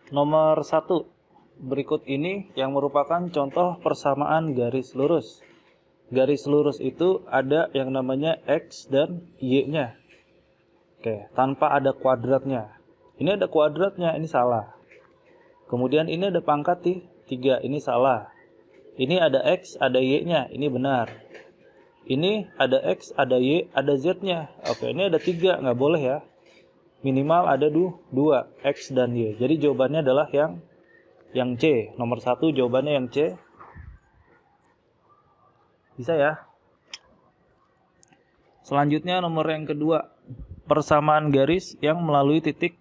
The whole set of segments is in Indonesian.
Nomor 1. Berikut ini yang merupakan contoh persamaan garis lurus. Garis lurus itu ada yang namanya X dan Y-nya. Oke, tanpa ada kuadratnya. Ini ada kuadratnya, ini salah. Kemudian ini ada pangkat 3, ini salah. Ini ada X, ada Y-nya, ini benar. Ini ada X, ada Y, ada Z-nya. Oke, ini ada 3, nggak boleh ya. Minimal ada 2, X dan Y. Jadi jawabannya adalah yang C. Nomor 1 jawabannya yang C. Bisa ya. Selanjutnya nomor yang kedua. Persamaan garis yang melalui titik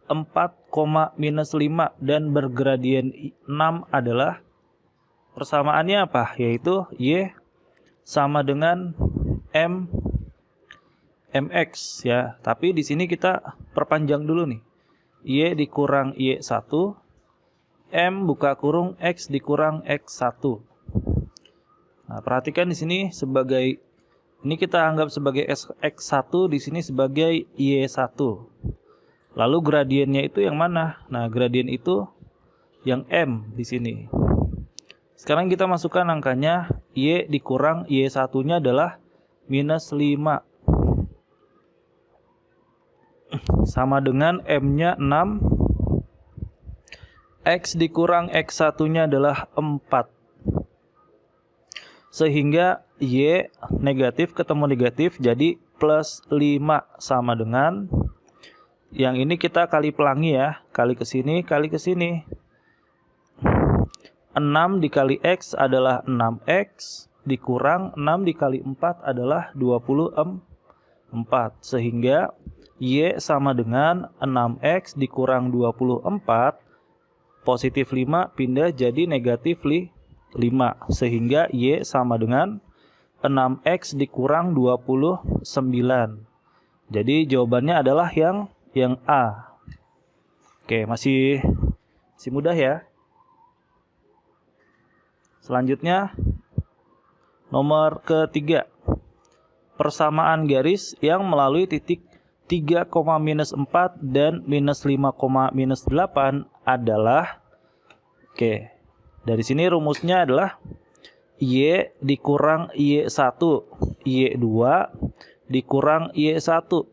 4, -5 dan bergradien 6 adalah, persamaannya apa? Yaitu Y sama dengan MX ya. Tapi di sini kita perpanjang dulu nih. Y dikurang Y1, M buka kurung X dikurang X1. Nah, perhatikan di sini sebagai ini kita anggap sebagai X1, di sini sebagai Y1. Lalu gradiennya itu yang mana? Nah, gradien itu yang M di sini. Sekarang kita masukkan angkanya, Y dikurang Y1-nya adalah -5. Sama dengan M-nya 6. X dikurang X1-nya adalah 4. Sehingga Y negatif ketemu negatif jadi +5 sama dengan, yang ini kita kali pelangi ya, kali ke sini, kali ke sini. 6 dikali X adalah 6X, dikurang 6 dikali 4 adalah 24. Sehingga Y sama dengan 6X dikurang 24, positif 5 pindah jadi negatif 5. Sehingga Y sama dengan 6X dikurang 29. Jadi jawabannya adalah yang A. Oke, masih mudah ya. Selanjutnya nomor ketiga. Persamaan garis yang melalui titik 3, -4 dan -5, -8 adalah, oke, dari sini rumusnya adalah Y dikurang Y1, Y2 dikurang Y1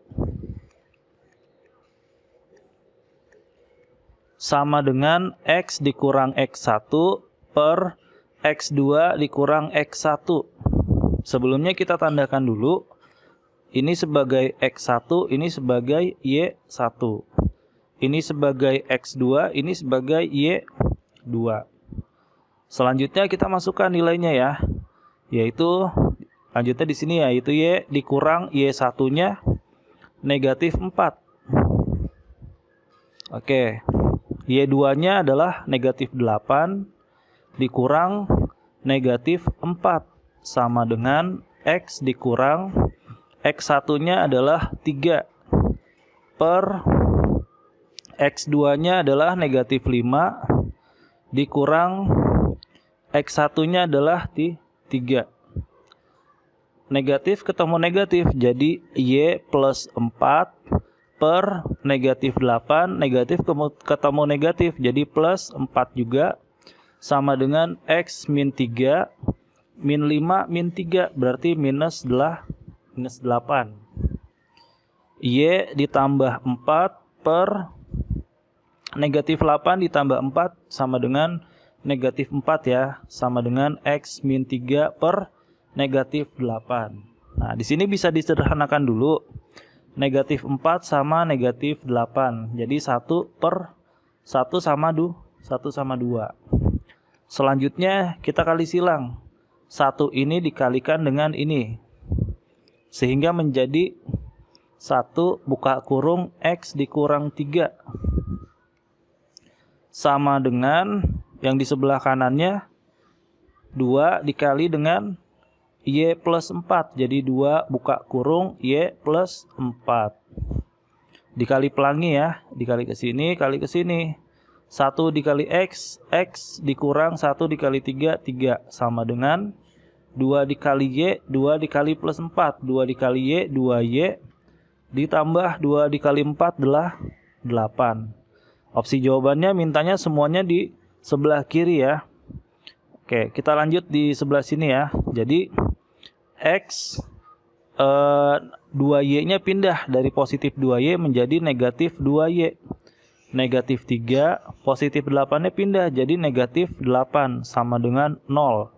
sama dengan X dikurang X1 per X2 dikurang X1. Sebelumnya kita tandakan dulu. Ini sebagai X1, ini sebagai Y1. Ini sebagai X2, ini sebagai Y2. Selanjutnya kita masukkan nilainya ya. Yaitu lanjutnya di sini ya, yaitu Y dikurang Y1-nya negatif 4. Oke. Y2-nya adalah negatif 8 dikurang negatif 4 sama dengan X dikurang X1-nya adalah 3 per X2-nya adalah negatif 5 dikurang X1-nya adalah 3. Negatif ketemu negatif jadi Y plus 4 per negatif 8, negatif ketemu negatif jadi plus 4 juga, sama dengan X min 3 min 5 min 3 berarti minus 8. Y ditambah 4 per negatif 8 ditambah 4 sama dengan negatif 4 ya, sama dengan X min 3 per negatif 8. Nah, di sini bisa disederhanakan dulu. Negatif 4 sama negatif 8. Jadi 1 per 1 sama 2. Selanjutnya kita kali silang. 1 ini dikalikan dengan ini. Sehingga menjadi 1 buka kurung X dikurang 3. Sama dengan yang di sebelah kanannya 2 dikali dengan Y plus 4. Jadi 2 buka kurung Y plus 4. Dikali pelangi ya. Dikali ke sini, kali ke sini. 1 dikali X, X dikurang 1 dikali 3, 3. Sama dengan 2 dikali Y, 2 dikali plus 4. 2 dikali Y, 2Y. Ditambah 2 dikali 4 adalah 8. Opsi jawabannya mintanya semuanya di sebelah kiri ya. Oke, kita lanjut di sebelah sini ya. Jadi X 2Y-nya pindah dari positif 2Y menjadi negatif 2Y. Negatif 3, positif 8-nya pindah jadi negatif 8 sama dengan 0.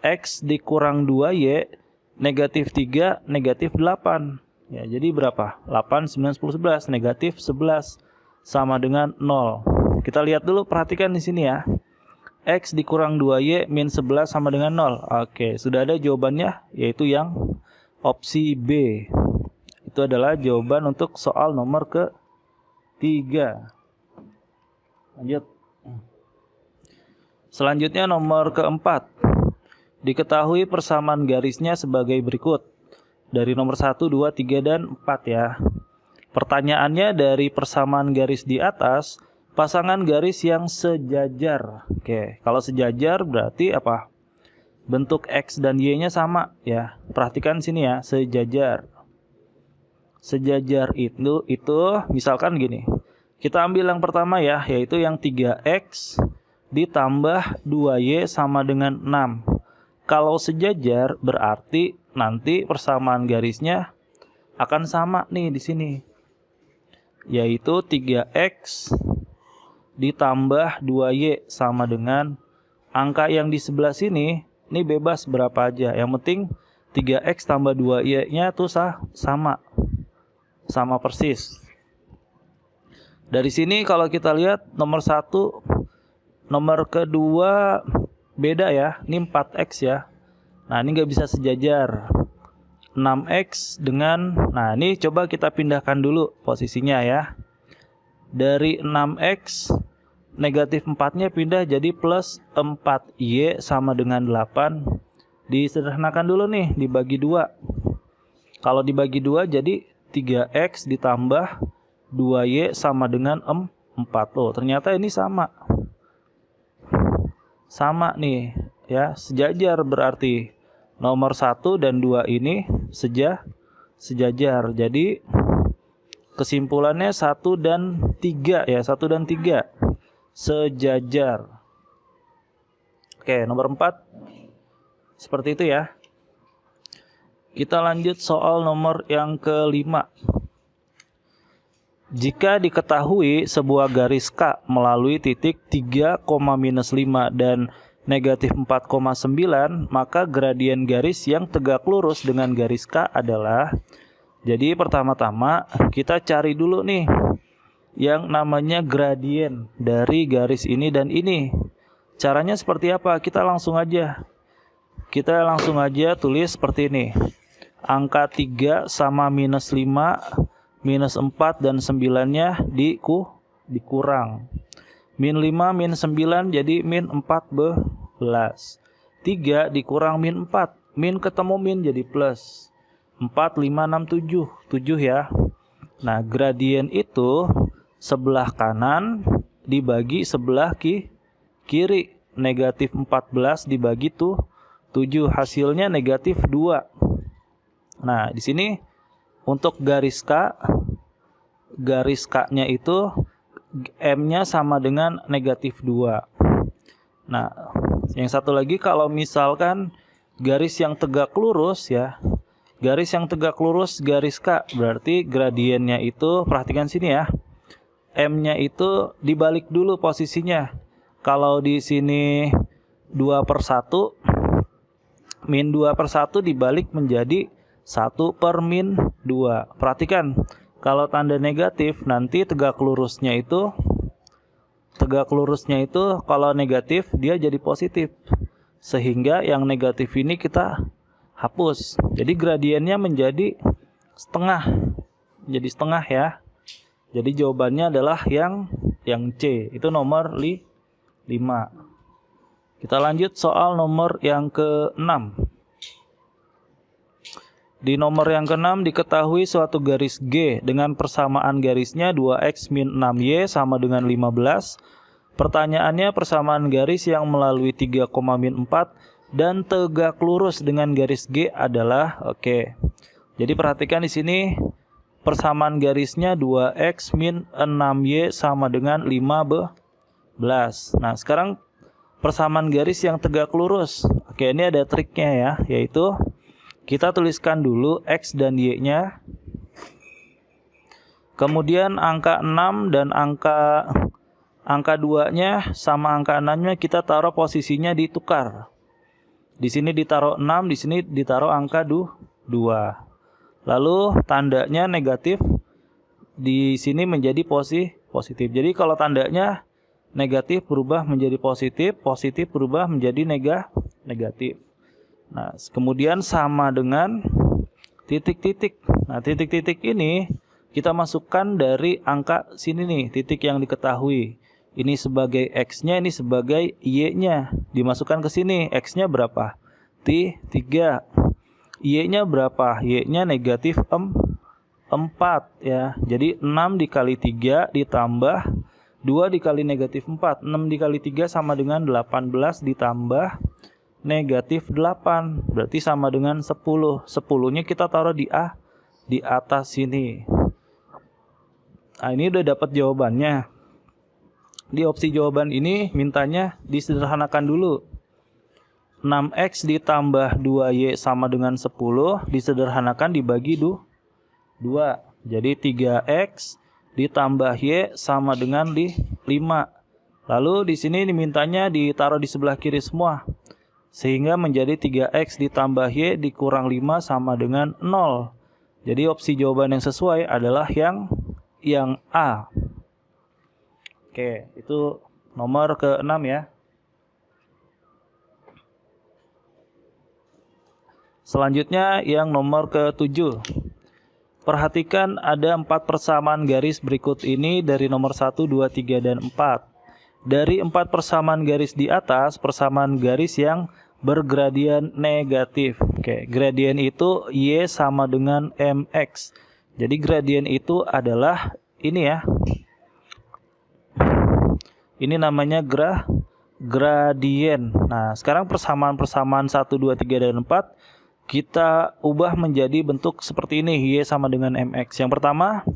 X dikurang 2Y, negatif 3, negatif 8. Ya, jadi berapa? 8, 9, 10, 11, negatif 11 sama dengan 0. Kita lihat dulu, perhatikan di sini ya. X dikurang 2Y min 11 sama dengan 0. Oke, sudah ada jawabannya, yaitu yang opsi B. Itu adalah jawaban untuk soal nomor ke-3. Lanjut. Selanjutnya nomor ke-4. Diketahui persamaan garisnya sebagai berikut. Dari nomor 1, 2, 3, dan 4 ya. Pertanyaannya dari persamaan garis di atas, pasangan garis yang sejajar. Oke, kalau sejajar berarti apa? Bentuk X dan Y-nya sama ya. Perhatikan sini ya, sejajar. Sejajar itu misalkan gini. Kita ambil yang pertama ya, yaitu yang 3X ditambah 2Y sama dengan 6. Kalau sejajar berarti nanti persamaan garisnya akan sama nih di sini. Yaitu 3X ditambah 2Y sama dengan angka yang di sebelah sini, ini bebas berapa aja. Yang penting 3X tambah 2Y-nya tuh sama. Sama persis. Dari sini kalau kita lihat nomor 1, nomor kedua beda ya. Ini 4X ya. Nah, ini nggak bisa sejajar. 6X dengan, nah ini coba kita pindahkan dulu posisinya ya. Dari 6X, negatif 4-nya pindah jadi plus 4Y sama dengan 8. Disederhanakan dulu nih, dibagi 2. Kalau dibagi 2 jadi 3X ditambah 2Y sama dengan 4. Loh, ternyata ini sama. Sama nih ya, sejajar berarti. Nomor 1 dan 2 ini sejajar. Jadi kesimpulannya 1 dan 3 ya, 1 dan 3 sejajar. Oke, nomor 4 seperti itu ya. Kita lanjut soal nomor yang ke-5. Jika diketahui sebuah garis K melalui titik 3, minus 5 dan negatif 4,9, maka gradien garis yang tegak lurus dengan garis K adalah, jadi pertama-tama kita cari dulu nih yang namanya gradien dari garis ini dan ini. Caranya seperti apa? Kita langsung aja tulis seperti ini. Angka 3 sama minus 5, minus 4 dan 9-nya dikurang. Min 5 min 9 jadi min 14. 3 dikurang min 4. Min ketemu min jadi plus. 4, 5, 6, 7. 7 ya. Nah, gradien itu sebelah kanan dibagi sebelah kiri. Negatif 14 dibagi 7. Hasilnya negatif 2. Nah, di sini untuk garis K-nya itu M-nya sama dengan negatif 2. Nah, yang satu lagi kalau misalkan garis yang tegak lurus ya. Garis yang tegak lurus garis K, berarti gradiennya itu, perhatikan sini ya. M-nya itu dibalik dulu posisinya. Kalau di sini 2/1, min 2/1 dibalik menjadi 1/-2. Perhatikan. Kalau tanda negatif nanti tegak lurusnya itu kalau negatif dia jadi positif. Sehingga yang negatif ini kita hapus. Jadi gradiennya menjadi setengah. Jadi setengah ya. Jadi jawabannya adalah yang C. Itu nomor 5. Kita lanjut soal nomor yang ke-6. Di nomor yang ke-6 diketahui suatu garis G dengan persamaan garisnya 2X min 6Y sama dengan 15. Pertanyaannya persamaan garis yang melalui 3, min 4 dan tegak lurus dengan garis G adalah, oke. Jadi perhatikan di sini persamaan garisnya 2x min 6y sama dengan 15. Nah, sekarang persamaan garis yang tegak lurus. Oke, ini ada triknya ya, yaitu kita tuliskan dulu x dan y-nya. Kemudian angka 6 dan angka 2-nya sama angka 6-nya kita taruh posisinya ditukar. Di sini ditaruh 6, di sini ditaruh angka 2. Lalu tandanya negatif, di sini menjadi positif. Jadi kalau tandanya negatif berubah menjadi positif, positif berubah menjadi negatif. Nah, kemudian sama dengan titik-titik. Nah, titik-titik ini kita masukkan dari angka sini nih, titik yang diketahui. Ini sebagai x-nya, ini sebagai y-nya. Dimasukkan ke sini, x-nya berapa? 3. Y-nya berapa? Y-nya negatif 4 ya. Jadi 6 dikali 3 ditambah 2 dikali negatif 4. 6 dikali 3 sama dengan 18 ditambah negatif 8. Berarti sama dengan 10. 10-nya kita taruh di atas sini. Nah, ini udah dapat jawabannya. Di opsi jawaban ini mintanya disederhanakan dulu. 6x ditambah 2y sama dengan 10 disederhanakan dibagi 2. Jadi 3x ditambah y sama dengan 5. Lalu di sini dimintanya ditaruh di sebelah kiri semua. Sehingga menjadi 3x ditambah y dikurang 5 sama dengan 0. Jadi opsi jawaban yang sesuai adalah yang A. Oke, itu nomor ke-6 ya. Selanjutnya yang nomor ke-7. Perhatikan ada 4 persamaan garis berikut ini dari nomor 1, 2, 3, dan 4. Dari 4 persamaan garis di atas, persamaan garis yang bergradian negatif. Oke, gradien itu y sama dengan mx. Jadi gradien itu adalah ini ya. Ini namanya gradien. Nah, sekarang persamaan-persamaan 1, 2, 3, dan 4 kita ubah menjadi bentuk seperti ini, y sama dengan mx. Yang pertama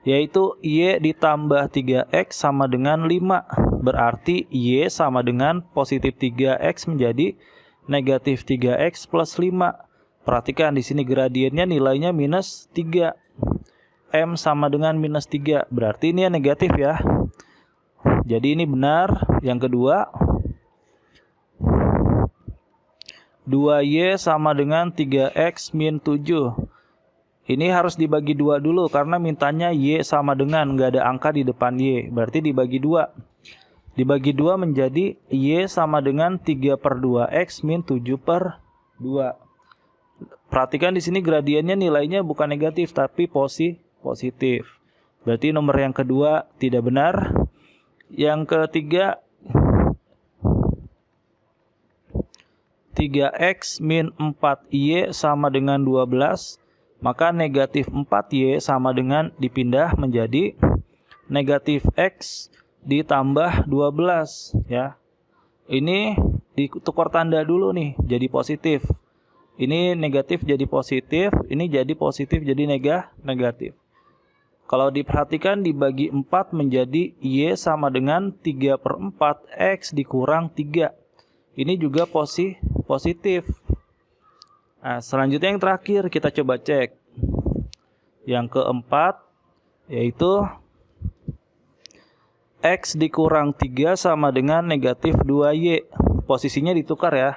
yaitu y ditambah 3x sama dengan 5. Berarti y sama dengan positif 3x menjadi negatif 3x plus 5. Perhatikan di sini gradiennya nilainya minus 3. M sama dengan minus 3. Berarti ini yang negatif ya. Jadi ini benar. Yang kedua, 2y sama dengan 3x min 7. Ini harus dibagi 2 dulu karena mintanya y sama dengan, nggak ada angka di depan y. Berarti dibagi 2. Dibagi 2 menjadi y sama dengan 3/2x min 7/2. Perhatikan di sini gradiennya nilainya bukan negatif tapi positif. Berarti nomor yang kedua tidak benar. Yang ketiga, 3x min 4y sama dengan 12. Maka negatif 4y sama dengan dipindah menjadi negatif x ditambah 12 ya. Ini ditukar tanda dulu nih jadi positif. Ini negatif jadi positif, ini jadi positif jadi negatif. Kalau diperhatikan dibagi 4 menjadi y sama dengan 3/4 x dikurang 3. Ini juga positif. Nah, selanjutnya yang terakhir kita coba cek. Yang keempat yaitu x dikurang 3 sama dengan negatif 2y. Posisinya ditukar ya.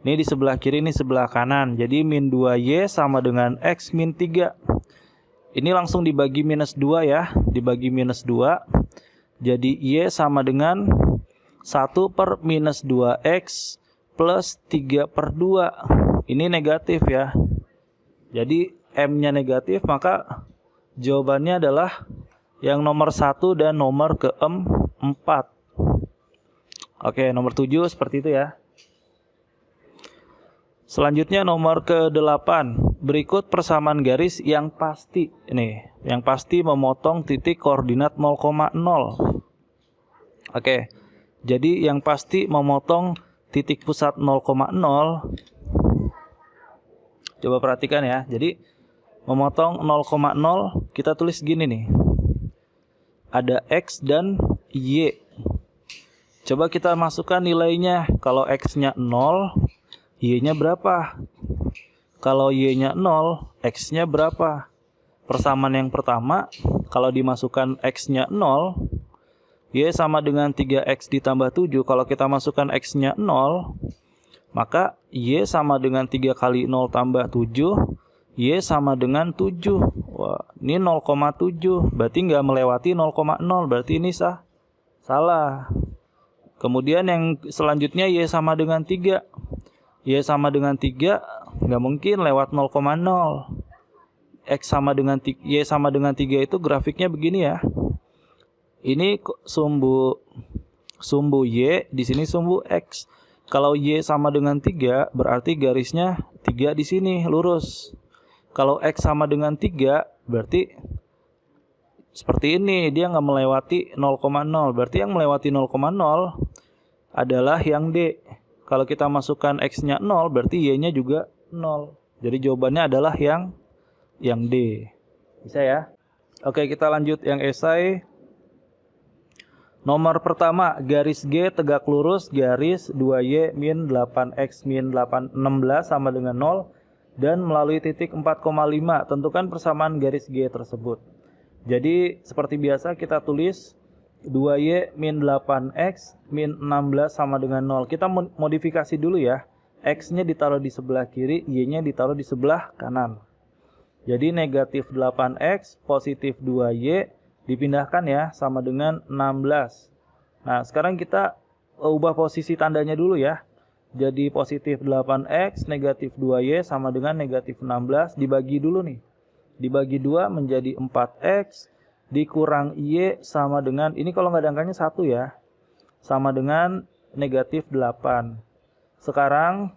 Ini di sebelah kiri, ini sebelah kanan. Jadi min 2y sama dengan x min 3. Ini langsung dibagi minus 2 ya. Dibagi minus 2. Jadi y sama dengan 1/minus 2x plus 3/2. Ini negatif ya. Jadi M-nya negatif, maka jawabannya adalah yang nomor 1 dan nomor ke-4. Oke, nomor 7 seperti itu ya. Selanjutnya nomor ke-8. Berikut persamaan garis yang pasti. Ini, yang pasti memotong titik koordinat 0,0. Oke. Jadi yang pasti memotong titik pusat 0,0 Coba perhatikan ya. Jadi memotong 0,0 kita tulis gini nih. Ada X dan Y. Coba kita masukkan nilainya. Kalau X-nya 0, Y-nya berapa? Kalau Y-nya 0, X-nya berapa? Persamaan yang pertama, kalau dimasukkan X-nya 0, Y sama dengan 3X ditambah 7. Kalau kita masukkan X-nya 0, maka Y sama dengan 3 kali 0 tambah 7. Y sama dengan 7. Wah, ini 0,7. Berarti nggak melewati 0,0. Berarti ini salah. Kemudian yang selanjutnya Y sama dengan 3. Y sama dengan 3 nggak mungkin lewat 0,0. X sama dengan 3, Y sama dengan 3 itu grafiknya begini ya. Ini sumbu Y, di sini sumbu X. Kalau Y sama dengan 3, berarti garisnya 3 di sini, lurus. Kalau X sama dengan 3, berarti seperti ini, dia nggak melewati 0,0. Berarti yang melewati 0,0 adalah yang D. Kalau kita masukkan X-nya 0, berarti Y-nya juga 0. Jadi jawabannya adalah yang D. Bisa ya? Oke, kita lanjut yang esai. Nomor pertama, garis G tegak lurus, garis 2Y min 8X min 16 sama dengan 0 dan melalui titik 4,5. Tentukan persamaan garis G tersebut. Jadi seperti biasa kita tulis 2Y min 8X min 16 sama dengan 0. Kita modifikasi dulu ya. X-nya ditaruh di sebelah kiri, Y-nya ditaruh di sebelah kanan. Jadi negatif 8X positif 2Y dipindahkan ya, sama dengan 16. Nah, sekarang kita ubah posisi tandanya dulu ya. Jadi positif 8X, negatif 2Y sama dengan negatif 16. Dibagi dulu nih. Dibagi 2 menjadi 4X. Dikurang Y sama dengan, ini kalau nggak ada angkanya 1 ya. Sama dengan negatif 8. Sekarang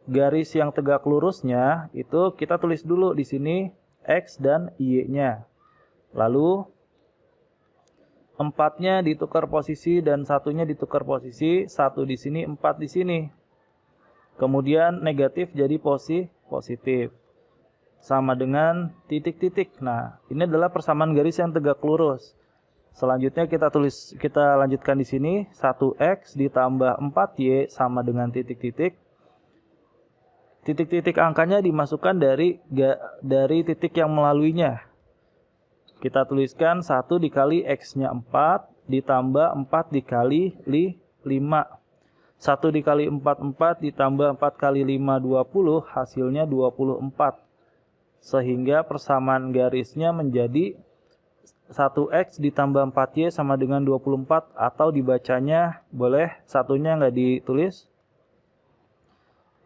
garis yang tegak lurusnya itu kita tulis dulu di sini X dan Y-nya. Lalu 4-nya ditukar posisi dan 1-nya ditukar posisi, 1 di sini, 4 di sini. Kemudian negatif jadi positif. Sama dengan titik-titik. Nah, ini adalah persamaan garis yang tegak lurus. Selanjutnya kita lanjutkan di sini 1X ditambah 4Y sama dengan titik-titik. Titik-titik angkanya dimasukkan dari titik yang melaluinya. Kita tuliskan 1 dikali X-nya 4 ditambah 4 dikali 5. 1 dikali 4, 4 ditambah 4 kali 5, 20. Hasilnya 24. Sehingga persamaan garisnya menjadi 1X ditambah 4Y sama dengan 24. Atau dibacanya, boleh satunya nggak ditulis,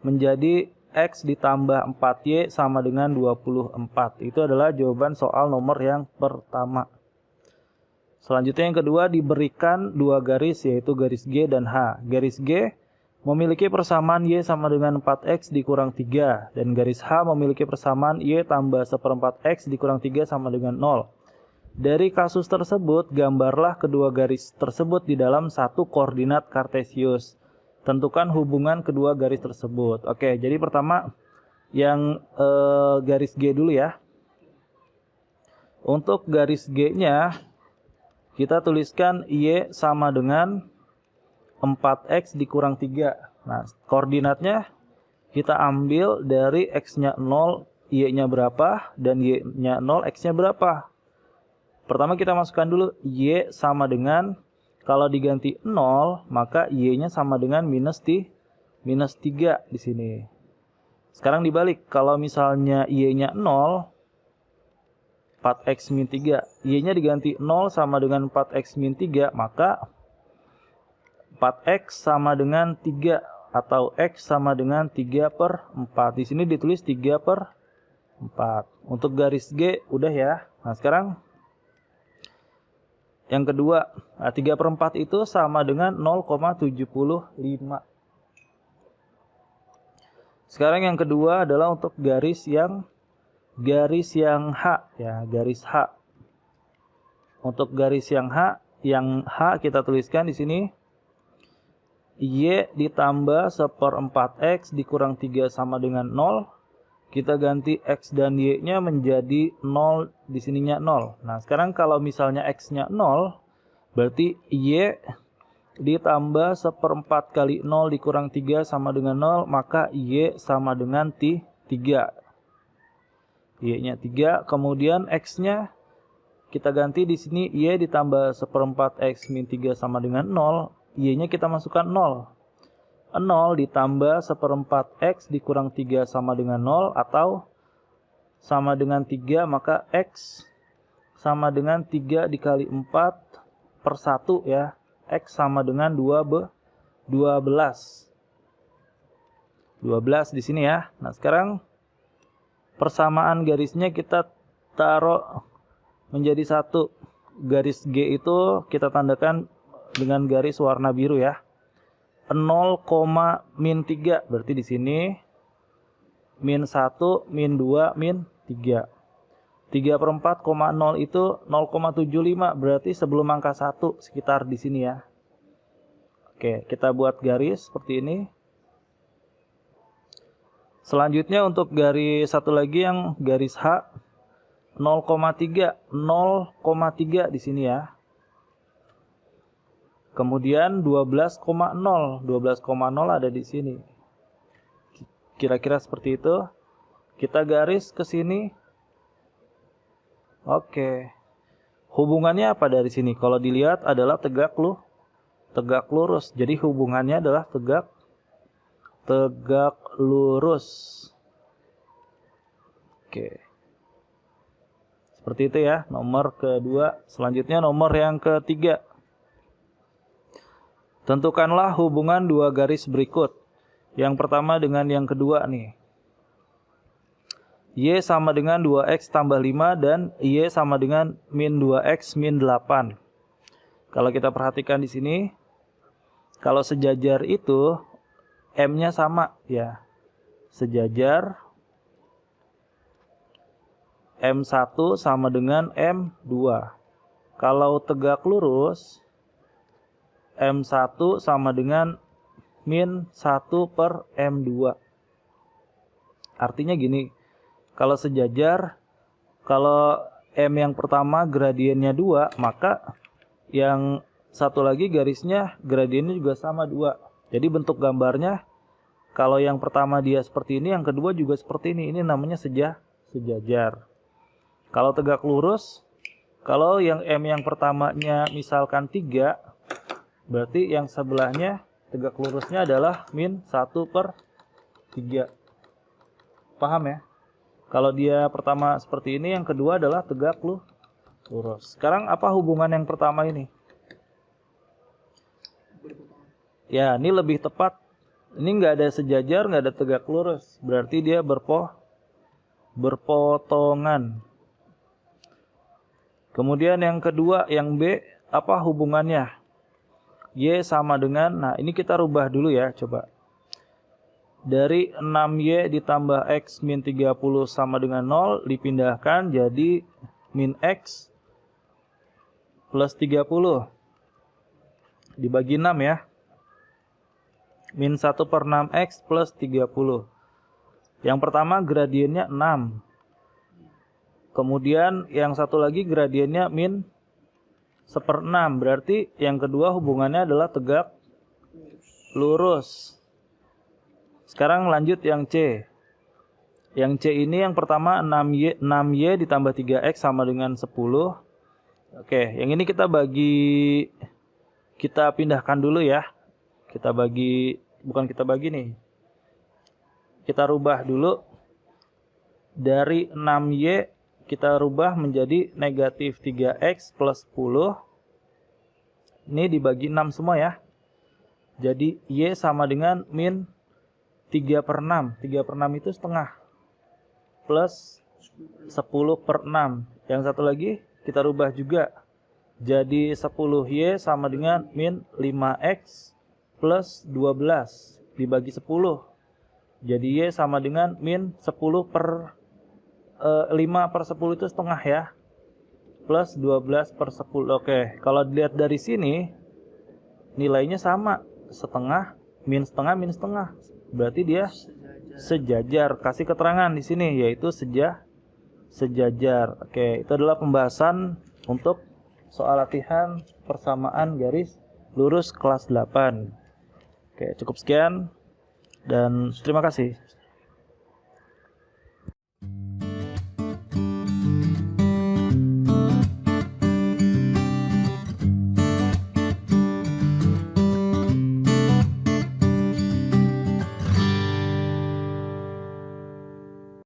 menjadi X ditambah 4Y sama dengan 24. Itu adalah jawaban soal nomor yang pertama. Selanjutnya yang kedua, diberikan dua garis yaitu garis G dan H. Garis G memiliki persamaan Y sama dengan 4X dikurang 3. Dan garis H memiliki persamaan Y tambah 1/4X dikurang 3 sama dengan 0. Dari kasus tersebut, gambarlah kedua garis tersebut di dalam satu koordinat kartesius. Tentukan hubungan kedua garis tersebut. Oke, jadi pertama yang garis G dulu ya. Untuk garis G-nya kita tuliskan Y sama dengan 4X dikurang 3. Nah, koordinatnya kita ambil dari X-nya 0, Y-nya berapa, dan Y-nya 0, X-nya berapa. Pertama kita masukkan dulu Y sama dengan, kalau diganti 0, maka Y-nya sama dengan minus 3 di sini. Sekarang dibalik, kalau misalnya Y-nya 0, 4X min 3. Y-nya diganti 0 sama dengan 4X min 3, maka 4X sama dengan 3, atau X sama dengan 3/4. Di sini ditulis 3/4. Untuk garis G, udah ya. Nah, sekarang yang kedua, 3/4 itu sama dengan 0,75. Sekarang yang kedua adalah untuk garis yang H ya, garis H. Untuk garis yang H kita tuliskan di sini Y ditambah 1/4X dikurang 3 sama dengan 0 kita ganti X dan Y-nya menjadi 0, di sininya 0. Nah, sekarang kalau misalnya X-nya 0, berarti Y ditambah 1/4 kali 0 dikurang 3 sama dengan 0, maka Y sama dengan 3. Y-nya 3, kemudian X-nya kita ganti di sini Y ditambah 1/4 X min 3 sama dengan 0, Y-nya kita masukkan 0. 0 ditambah 1/4 X dikurang 3 sama dengan 0 atau sama dengan 3, maka X sama dengan 3 dikali 4 per 1 ya. X sama dengan 12. 12 di sini ya. Nah, sekarang persamaan garisnya kita taruh menjadi 1. Garis G itu kita tandakan dengan garis warna biru ya. 0, min 3 berarti di sini min 1, min 2, min 3. 3/4, 0 itu 0,75 berarti sebelum angka 1 sekitar di sini ya. Oke, kita buat garis seperti ini. Selanjutnya untuk garis satu lagi yang garis H 0,3 di sini ya. Kemudian 12,0 ada di sini. Kira-kira seperti itu. Kita garis ke sini. Oke. Hubungannya apa dari sini? Kalau dilihat adalah tegak lurus. Jadi hubungannya adalah tegak lurus. Oke. Seperti itu ya, nomor kedua. Selanjutnya nomor yang ketiga. Tentukanlah hubungan dua garis berikut. Yang pertama dengan yang kedua nih. Y sama dengan 2X tambah 5 dan Y sama dengan min 2X min 8. Kalau kita perhatikan di sini, kalau sejajar itu M-nya sama ya. Sejajar M1 sama dengan M2. Kalau tegak lurus M1 sama dengan min 1 per M2. Artinya gini, kalau sejajar, kalau M yang pertama gradiennya 2, maka yang satu lagi garisnya gradiennya juga sama 2. Jadi bentuk gambarnya, kalau yang pertama dia seperti ini, yang kedua juga seperti ini. Ini namanya sejajar. Kalau tegak lurus, kalau yang M yang pertamanya misalkan 3, berarti yang sebelahnya tegak lurusnya adalah min 1 per 3. Paham ya? Kalau dia pertama seperti ini, yang kedua adalah tegak lurus. Sekarang apa hubungan yang pertama ini? Ya, ini lebih tepat. Ini nggak ada sejajar, nggak ada tegak lurus. Berarti dia berpotongan. Kemudian yang kedua, yang B, apa hubungannya? Y sama dengan, nah ini kita rubah dulu ya, coba. Dari 6Y ditambah X min 30 sama dengan 0, dipindahkan jadi min X plus 30. Dibagi 6 ya. Min 1 per 6X plus 30. Yang pertama gradiennya 6. Kemudian yang satu lagi gradiennya min 1/6. Berarti yang kedua hubungannya adalah tegak lurus. Sekarang lanjut yang C. Yang C ini yang pertama 6Y ditambah 3X sama dengan 10. Oke, yang ini kita pindahkan dulu ya. Kita bagi nih. Kita rubah dulu. Dari 6Y kita rubah menjadi negatif 3X plus 10. Ini dibagi 6 semua ya. Jadi Y sama dengan min 3/6. 3/6 itu setengah. Plus 10 per 6. Yang satu lagi kita rubah juga. Jadi 10Y sama dengan min 5X plus 12. Dibagi 10. Jadi Y sama dengan min 10 per 5 per 10 itu setengah ya. Plus 12 per 10. Oke, kalau dilihat dari sini, nilainya sama. Setengah, min setengah. Berarti dia sejajar. Kasih keterangan di sini yaitu sejajar. Oke, itu adalah pembahasan untuk soal latihan persamaan garis lurus kelas 8. Oke, cukup sekian dan terima kasih.